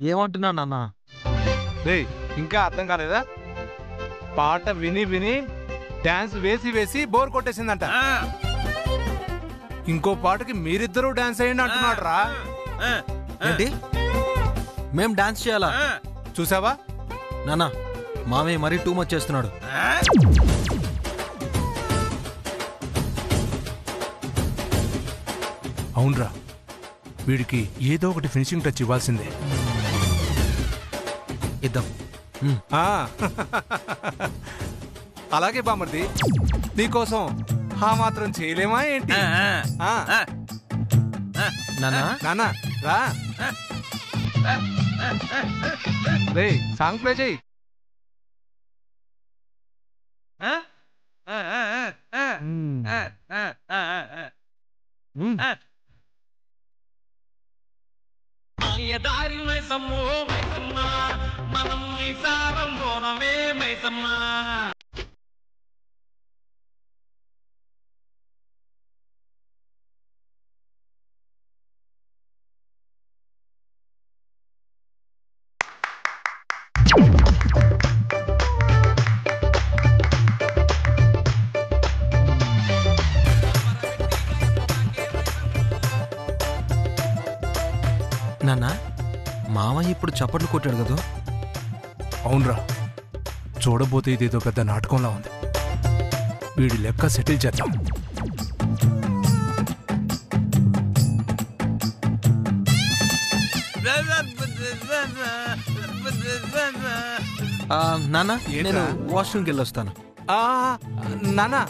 ఏమంటున్నా నాన్న? ఇంకా అర్థం కాలేదా? పాట విని విని డాన్స్ వేసి వేసి బోర్ కొట్టేసిందంట. ఇంకో పాటకి మీరిద్దరూ డాన్స్ అయ్యండి అంటున్నాడు రా. ఏంటి మేం డాన్స్ చేయాలా? చూసావా నాన్న, మామయ్య మరీ టూ మచ్ చేస్తున్నాడు. అవునరా, వీడికి ఏదో ఒకటి ఫినిషింగ్ టచ్ ఇవ్వాల్సిందే. ఇద్దాం. అలాగే బామర్ది, నీకోసం ఆ మాత్రం చేయలేమా ఏంటి? నానా రా, రే సాంగ్ ప్లే చేయి. నాన్న, మామయ్య ఇప్పుడు చప్పట్లు కొట్టాడు కదా? అవునరా, చూడబోతే ఇదేదో పెద్ద నాటకంలా ఉంది. వీడి లెక్క సెటిల్ చేద్దాం. నాన్న, నేను వాష్రూమ్కి వెళ్ళొస్తాను. నానా,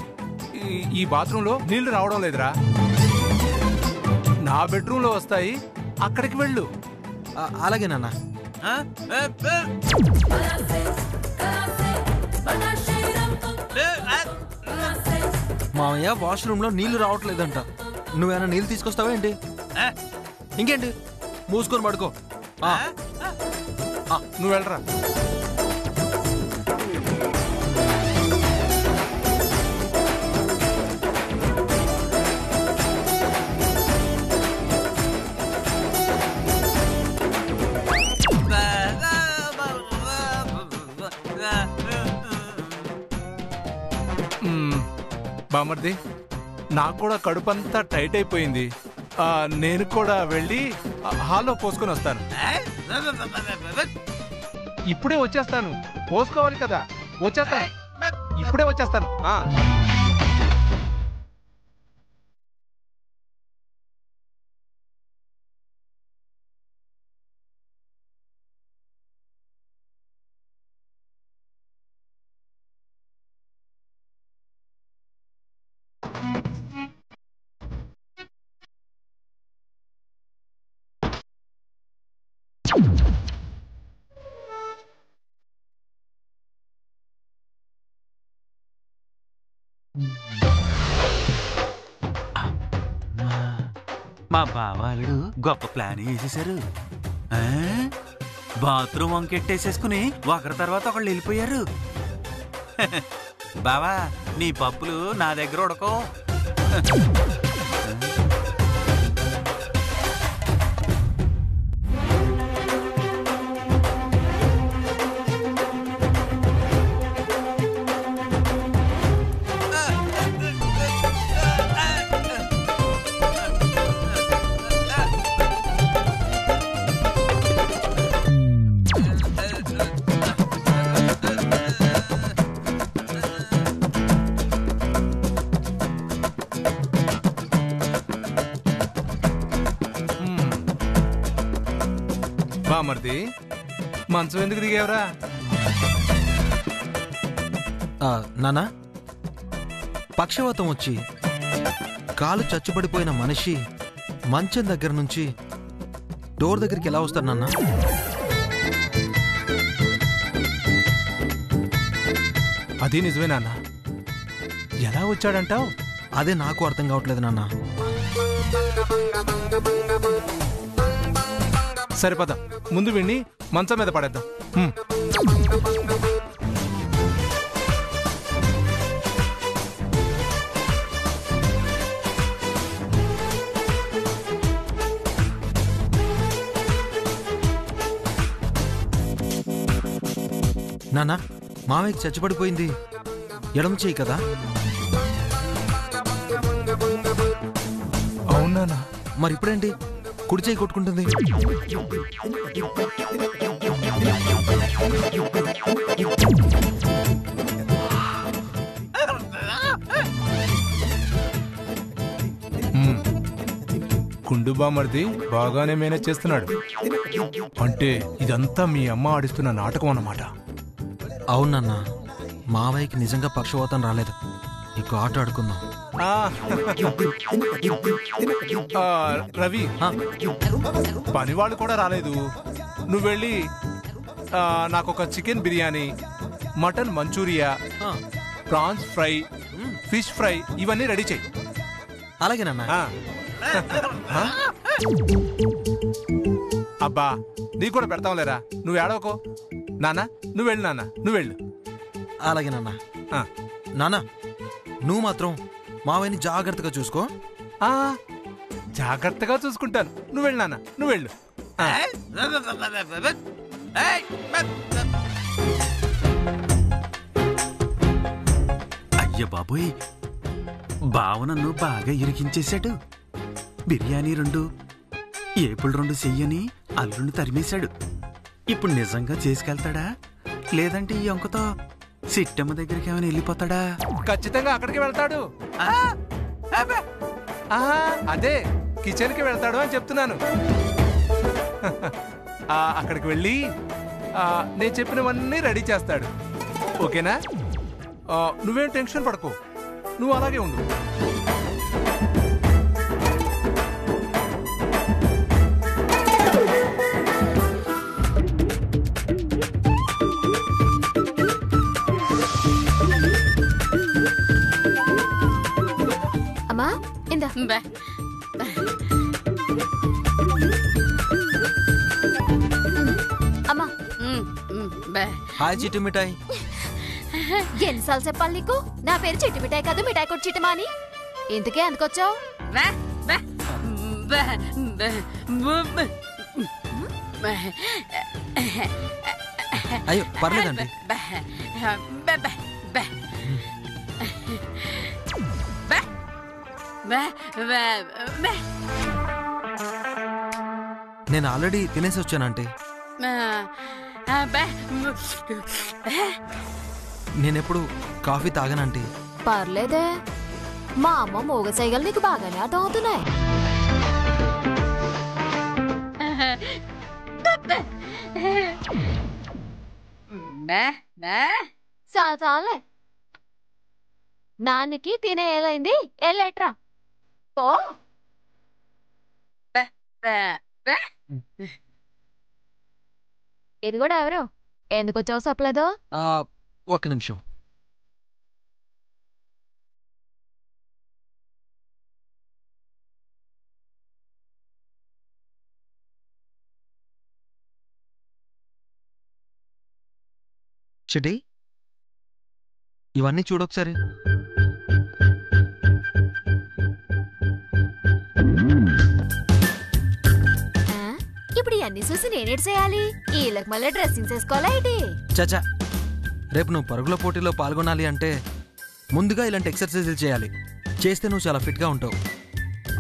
ఈ బాత్రూంలో నీళ్లు రావడం లేదురా. నా బెడ్రూమ్లో వస్తాయి, అక్కడికి వెళ్ళు. అలాగే నాన్న. మామయ్య వాష్రూమ్ లో నీళ్లు రావట్లేదంట. నువ్వేనా నీళ్ళు తీసుకొస్తావా ఏంటి? ఇంకేంటి, మూసుకొని పడుకో. నువ్వు వెళ్ళరా. బామర్ది, నాకు కూడా కడుపంతా టైట్ అయిపోయింది. నేను కూడా వెళ్ళి హాల్లో పోసుకొని వస్తాను. ఇప్పుడే వచ్చేస్తాను. పోసుకోవాలి కదా, వచ్చేస్తాను. ఇప్పుడే వచ్చేస్తాను. మా బావాళ్ళు గొప్ప ప్లాన్ వేసేసారు. బాత్రూమ్ వంకెట్టేసేసుకుని ఒకరి తర్వాత ఒకళ్ళు వెళ్ళిపోయారు. బావా, నీ పప్పులు నా దగ్గర ఉడకో. బామర్ది, మంచం ఎందుకు దిగేవరా? నానా, పక్షవాతం వచ్చి కాలు చచ్చుపడిపోయిన మనిషి మంచం దగ్గర నుంచి డోర్ దగ్గరికి ఎలా వస్తారు నాన్న? అది నిజమే నాన్న. ఎలా వచ్చాడంటావు? అదే నాకు అర్థం కావట్లేదు నాన్న. సరిపద ముందు వీణ్ణి మంచం మీద పడేద్దాం. నాన్న మావయ్యకి చచ్చిపడిపోయింది ఎడమ చేయి కదా? అవునా? మరి ఇప్పుడేంటి కుడి చేయి కొట్టుకుంటుంది? కుండు బామర్ది బాగానే మేనేజ్ చేస్తున్నాడు. అంటే ఇదంతా మీ అమ్మ ఆడిస్తున్న నాటకం అన్నమాట. అవునన్నా, మావయ్యకి నిజంగా పక్షవాతం రాలేదు. ఇక ఆట ఆడుకుందాం. రవి, పనివాళ్ళు కూడా రాలేదు. నువ్వు వెళ్ళి నాకొక chicken biryani, mutton manchurian, prawns fry, fish fry ఇవన్నీ రెడీ చెయ్యి. అలాగేనన్నా. అబ్బా నీకు కూడా పెడతాంలేరా, నువ్వు ఏడవకో. నాన్న నువ్వు వెళ్ళు, నాన్న నువ్వు వెళ్ళు. అలాగేనన్నా. నాన్న నువ్వు మాత్రం మావయ్యని జాగ్రత్తగా చూసుకో. జాగ్రత్తగా చూసుకుంటాను. నువ్వు వెళ్ళు నాన్న, నువ్వు వెళ్ళు. అయ్య బాబోయ్, భావనను బాగా ఇరికించేశాడు. బిర్యానీ 2, ఏపుల్ 2 చెయ్యని అల్లుని తరిమేశాడు. ఇప్పుడు నిజంగా చేసుకెళ్తాడా, లేదంటే ఈ అంకతో సిట్టమ్మ దగ్గరికి ఏమైనా వెళ్ళిపోతాడా? ఖచ్చితంగా అక్కడికి వెళ్తాడు. అదే కిచెన్ కి వెళ్తాడు అని చెప్తున్నాను. అక్కడికి వెళ్ళి నేను చెప్పినవన్నీ రెడీ చేస్తాడు. ఓకేనా? నువ్వేం టెన్షన్ పడకు, నువ్వు అలాగే ఉండు. అమ్మా ఇందా. అమ్మా హాయ్ చిట్టు మిఠాయి. ఎన్నిసార్లు చెప్పాలి నీకు? నా పేరు చిట్టు మిఠాయి కాదు, మిఠాయి కొట్టు చిట్టమా అని. ఇంతకే అందుకొచ్చావు? అయ్యో పర్లేదండి. నేను ఆల్రెడీ తినేసి వచ్చానంటే. నేనెప్పుడు కాఫీ తాగనంటే. పర్లేదే, మా అమ్మ మోగ సైగలు నీకు బాగానే అర్థం అవుతున్నాయి. చాలే, నాన్నకి తినే ఏలైంది, వెళ్ళేట్రా. ఇది కూడా ఎవరు? ఎందుకు వచ్చావు చెప్పలేదు? ఒక్క నిమిషం. చిటి ఇవన్నీ చూడొకసారి. ఇప్పుడు ఇవన్నీ చూసి నేనేటి చేయాలి? వీళ్ళకి మళ్ళీ డ్రెస్సింగ్ చేసుకోవాలా ఏంటి? చచా, రేపు నువ్వు పరుగుల పోటీలో పాల్గొనాలి అంటే ముందుగా ఇలాంటి ఎక్సర్సైజులు చేయాలి. చేస్తే నువ్వు చాలా ఫిట్గా ఉంటావు.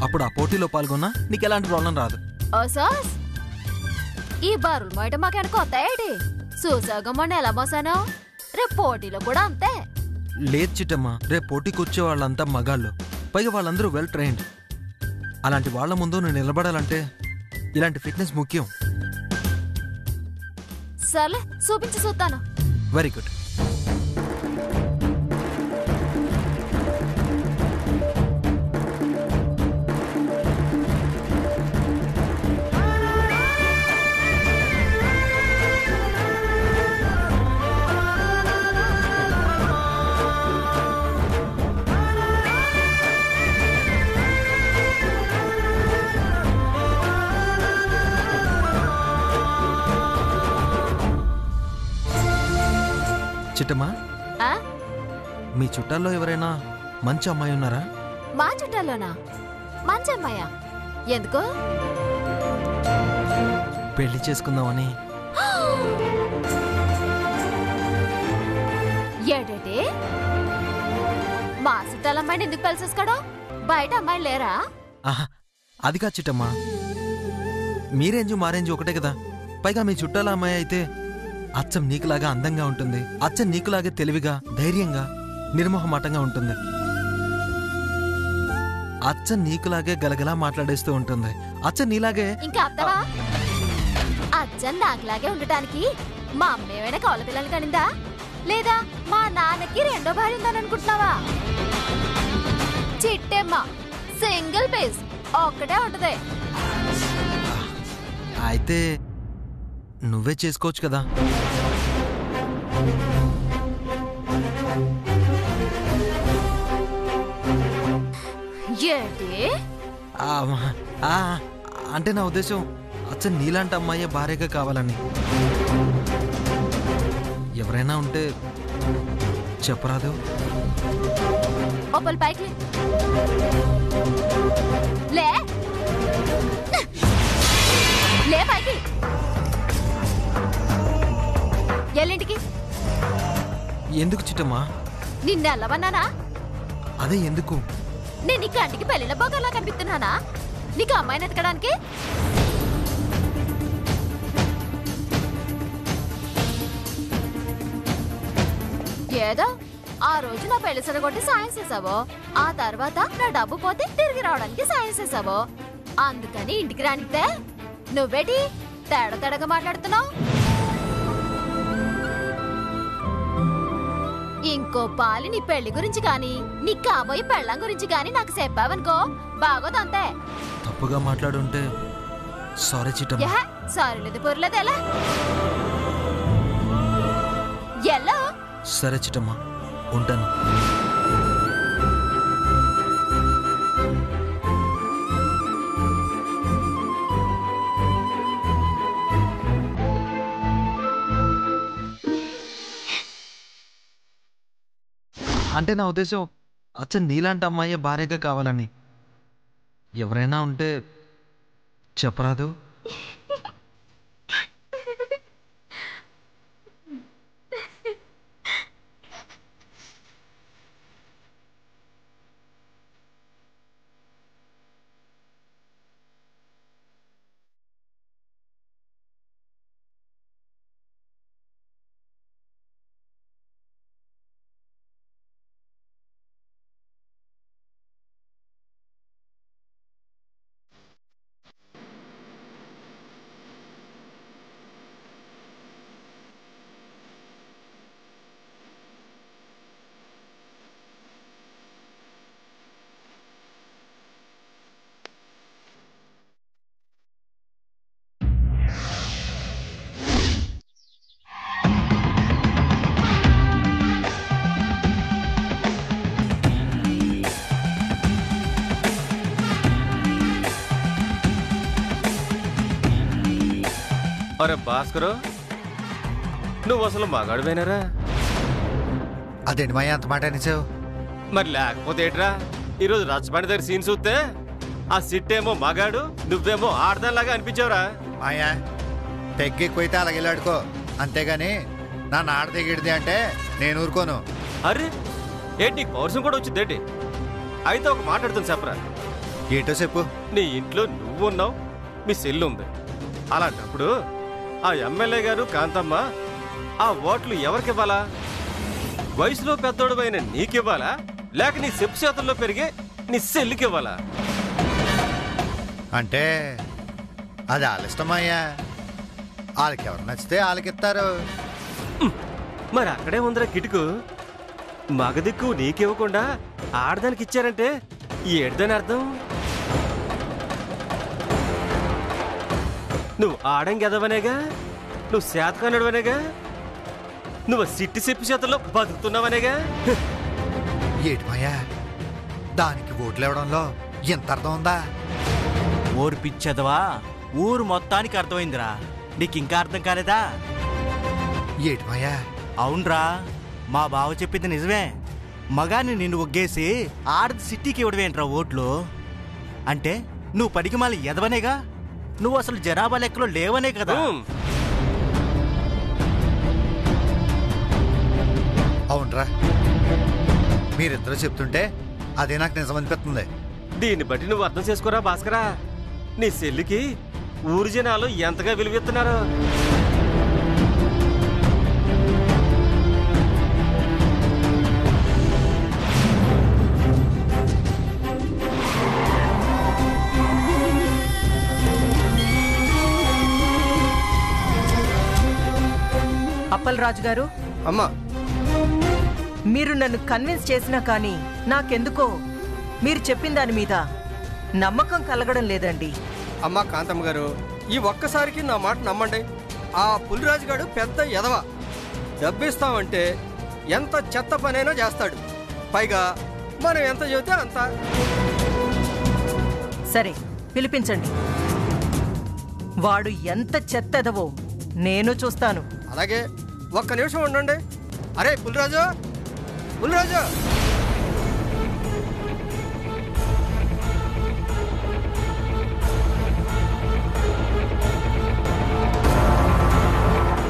అప్పుడు ఆ పోటీలో పాల్గొన్నా నీకు ఎలాంటి ప్రాబ్లం రాదు. ఓ సాస్, ఈ బరువులు మోయటం మాకేమైనా కొత్త ఏంటి? చూసాగా మొన్న ఎలా మోసాను, రేపు పోటీలో కూడా అంతే. లేదు చిట్టమ్మా, రేపు పోటీకి వచ్చే వాళ్ళంతా మగాళ్ళు, పైగా వాళ్ళందరూ వెల్ ట్రైన్డ్. అలాంటి వాళ్ళ ముందు నువ్వు నిలబడాలంటే ఇలాంటి ఫిట్నెస్ ముఖ్యం. సర్లే చూపించి చూస్తాను. Very good. చిట్టమ్మా, ఆ? మీ చుట్టాల్లో ఎవరైనా మంచి అమ్మాయి ఉన్నారా? మా చుట్టాల్లోనా? మంచి అమ్మాయా? ఎందుకో? పెళ్లి చేసుకుందామని. ఏడేటి? మా చుట్టాల అమ్మాయిని ఎందుకు పెళ్చేసుకోవడం? బయట అమ్మాయిలు లేరా? ఆహా, అది కాదు చిట్టమ్మా. మీ రేంజు మా రేంజు ఒకటే కదా. పైగా మీ చుట్టాల అమ్మాయి అయితే అచ్చం నీకులాగా అందంగా ఉంటుంది, అచ్చం నీకులాగే తెలివిగా, ధైర్యంగా, నిర్మోహమాటంగా ఉంటుంది. అచ్చం నీకులాగే గలగలా మాట్లాడేస్తూ ఉంటుంది. అచ్చం నీలాగే. ఇంకా అత్తవా? అచ్చం నాకులాగే ఉండటానికి మా అమ్మ ఏమైనా కౌల పిల్లలు కనిందా? లేదా మా నాన్నకి రెండో భార్య ఉందని అనుకుంటున్నావా? చిట్టమ్మ సింగిల్ పీస్ ఒక్కటే ఉంటది. అయితే నువ్వే చేసుకోవచ్చు కదా. ఏంటి? ఆ, ఆ, అంటే నా ఉద్దేశం అచ్చం నీలాంటి అమ్మాయే భార్యగా కావాలని. ఎవరైనా ఉంటే చెప్పరాదు? ఒప్పలు పైకి లే. లే పైకి. ఎల్లింటికి. ఎందుకు చిట్టమ్మా? నిన్నెల్లవన్నానా? అదే ఎందుకు? నేను నీ కంటికి పెళ్లిన బొగర్లా కనిపిస్తున్నానా? నీకు అమ్మాయిని ఎతకడానికి? ఏదో ఆ రోజు నా పెళ్లి సరగొట్టి సాయం చేసావో, ఆ తర్వాత నా డబ్బు పోతే తిరిగి రావడానికి సాయం చేసావో, అందుకని ఇంటికి రానితే నువ్వేటి తేడా తేడాగా మాట్లాడుతున్నావు? ఇంకో పాలి నీ పెళ్లి గురించి గాని, నీ కాబోయే పెళ్ళం గురించి గాని నాకు చెప్పావనుకో బాగోదంతే. తప్పుగా మాట్లాడుంటే సారీ చిట్టమ్మా. సారీ లేదు పొరలేదు. ఎలా? సరే చిట్టమ్మా, ఉంటాను. అంటే నా ఉద్దేశం అచ్చం నీలాంటి అమ్మాయి భార్యగా కావాలని. ఎవరైనా ఉంటే చెప్పరాదు? అరే భాస్కరు, నువ్వు అసలు మగాడిపోయినారా? అదేంటి మాయ అంత మాట అనేసావు? మరి లేకపోతే ఏట్రా, ఈరోజు రచ్చబండి దగ్గర సీన్ చూస్తే ఆ సిట్టేమో మగాడు, నువ్వేమో ఆడదానిలాగా అనిపించావురా. మాయా పెగ్గి ఎక్కువైతే అలాగే వెళ్ళాడుకో, అంతేగాని నా నాడ తెగిడిది అంటే నేను ఊరుకోను. అరే ఏంటి, నీకు పౌరుషం కూడా వచ్చిందేంటి? అయితే ఒక మాట్లాడుతుంది చెప్పరా. ఏంటో చెప్పు. నీ ఇంట్లో నువ్వు ఉన్నావు, మీ సెల్లు ఉంది. అలాంటప్పుడు ఆ ఎమ్మెల్యే గారు కాంతమ్మ ఆ ఓట్లు ఎవరికివ్వాలా? వయసులో పెద్దోడువైన నీకివ్వాలా, లేక నీ చెప్పు చేతుల్లో పెరిగే నీ సెల్లుకి ఇవ్వాలా? అంటే అది ఆలిష్టమయ్యా, వాళ్ళకి ఎవరు నచ్చితే వాళ్ళకిస్తారు. మరి అక్కడే ఉందిరా కిటుకు. మగదిక్కు నీకివ్వకుండా ఆడదానికి ఇచ్చారంటే ఏడుదని అర్థం. నువ్వు ఆడంగెదవనేగా, నువ్వు శాతకానుడవనేగా, నువ్వు సిట్టి చెప్పి చేతుల్లో బతుకుతున్నావనేగా. ఏటి మాయా, దానికి ఓట్లు ఇవ్వడంలో ఎంత అర్థం ఉందా? ఓర్పిచ్చదవా, ఊరు మొత్తానికి అర్థమైందిరా, నీకింకా అర్థం కాలేదా? ఏటి మాయా? అవునరా, మా బావ చెప్పింది నిజమే. మగాన్ని నిన్ను ఒగ్గేసి ఆడది సిటీకి ఇవ్వడమేంట్రా ఓట్లు? అంటే నువ్వు పడికిమాలి ఎదవనేగా? నువ్వు అసలు జనాభా లెక్కలో లేవనే కదా? అవునరా, మీరిద్దరూ చెప్తుంటే అదే నాకు నిజమనిపిస్తుంది. దీన్ని బట్టి నువ్వు అర్థం చేసుకోరా భాస్కరా, నీ చెల్లికి ఊరి జనాలు ఎంతగా విలువెత్తున్నారు. అప్పలరాజు గారు, అమ్మా, మీరు నన్ను కన్విన్స్ చేసినా కానీ నాకెందుకో మీరు చెప్పిన దాని మీద నమ్మకం కలగడం లేదండి. అమ్మా కాంతమ్మ గారు, ఈ ఒక్కసారికి నా మాట నమ్మండి. ఆ పులిరాజు గారు పెద్ద ఎదవ. డబ్బిస్తామంటే ఎంత చెత్త పనైనా చేస్తాడు. పైగా మనం ఎంత చెబితే అంత. సరే, పిలిపించండి. వాడు ఎంత చెత్తెదవో నేను చూస్తాను. అలాగే, ఒక్క నిమిషం ఉండండి. అరే పులిరాజు, పులిరాజు!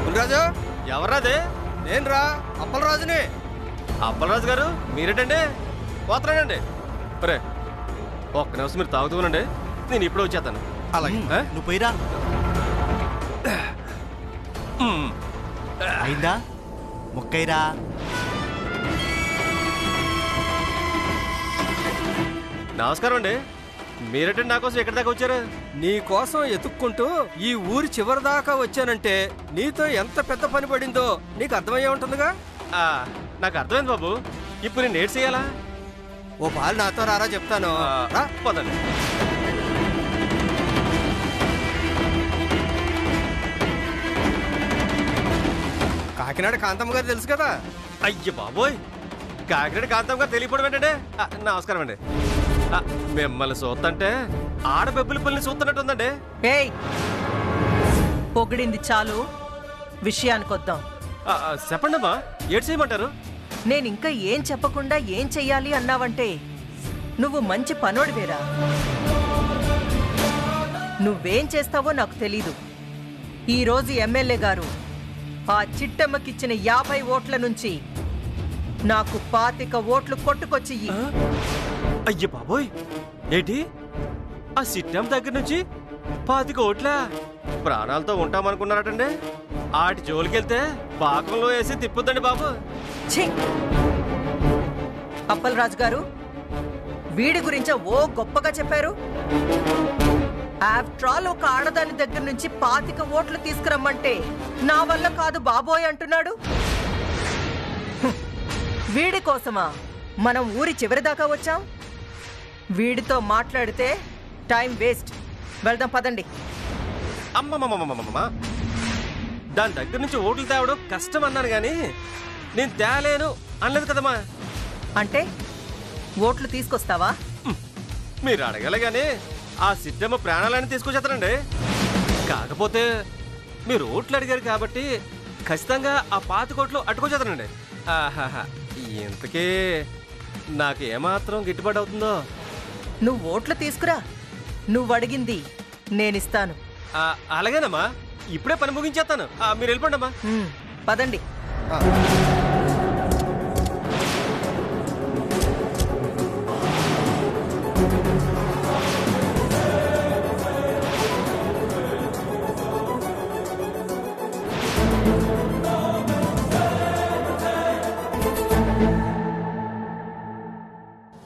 పులిరాజు! ఎవరాదే? నేను రా, అప్పలరాజుని. అప్పలరాజు గారు మీరేటండి? పోతున్నానండి. ఒరే ఒక్క నిమిషం మీరు తాగుతూనండి, నేను ఇప్పుడు వచ్చేస్తాను. అలాగే, నువ్వు పోయిరా. అయిందా? ముక్కైరా. నమస్కారం అండి. మీరేటండి నా కోసం ఎక్కడి దాకా వచ్చారు? నీ కోసం ఎతుక్కుంటూ ఈ ఊరి చివరి దాకా వచ్చానంటే నీతో ఎంత పెద్ద పని పడిందో నీకు అర్థమయ్యే ఉంటుందిగా. నాకు అర్థమైంది బాబు. ఇప్పుడు నేను ఏడ్ చేయాలా? ఓ పాలు నాతో రారా, చెప్తాను. పోదండి. కాకినాడ కాంతమ్మ గారు తెలుసు కదా? అయ్య బాబోయ్, కాకినాడ కాంతమ్మ గారు తెలియపోవడం ఏంటంటే? నమస్కారం అండి. మిమ్మల్ని చూస్తుంటే ఆడబెబ్బుల పల్లిని చూస్తున్నట్టుందండి. ఏయ్, పొగిడింది చాలు, విషయానికొద్దాం. చెప్పండి అమ్మా, ఏడ్ చేయమంటారు? నేనింకా ఏం చెప్పకుండా ఏం చెయ్యాలి అన్నావంటే నువ్వు మంచి పనోడివేరా. నువ్వేం చేస్తావో నాకు తెలీదు. ఈరోజు ఎమ్మెల్యే గారు ఆ చిట్టమ్మకిచ్చిన 50 ఓట్ల నుంచి నాకు 25 ఓట్లు కొట్టుకొచ్చియ్యి. అయ్య బాబోయ్, ఏంటి ఆ సిట్టం దగ్గర నుంచి 25 ఓట్లా? ప్రాణాలతో ఉంటామనుకున్నారటండి. ఆటి జోలికెళ్తే పాకంలో వేసి తిప్పుద్దండి బాబు. అప్పలరాజు గారు, వీడి గురించే ఓ గొప్పగా చెప్పారు. ఆఫ్టర్ ఆల్ ఒక ఆడదాని దగ్గర నుంచి 25 ఓట్లు తీసుకురమ్మంటే నా వల్ల కాదు బాబోయ్ అంటున్నాడు. వీడి కోసమా మనం ఊరి చివరి దాకా వచ్చాం? వీడితో మాట్లాడితే టైం వేస్ట్. వెళ్దాం పదండి. అమ్మమ్మమ్మమ్మమ్మ, దాని దగ్గర నుంచి ఓట్లు తేవడం కష్టం అన్నాను గాని నేను తేలేను అనలేదు కదమ్మా. అంటే ఓట్లు తీసుకొస్తావా? మీరు అడగలే గాని ఆ సిట్టమ్మ ప్రాణాలని తీసుకొచ్చేస్తానండి. కాకపోతే మీరు ఓట్లు అడిగారు కాబట్టి ఖచ్చితంగా ఆ 25 కోట్లు అట్టుకొచ్చేస్తానండి. ఆహాహా, ఇంతకీ నాకు ఏమాత్రం గిట్టుబాటు అవుతుందో? నువ్వు ఓట్లు తీసుకురా, నువ్వు అడిగింది నేనిస్తాను. అలాగేనమ్మా, ఇప్పుడే పని ముగించేస్తాను. మీరు వెళ్ళిపోండి అమ్మా. పదండి.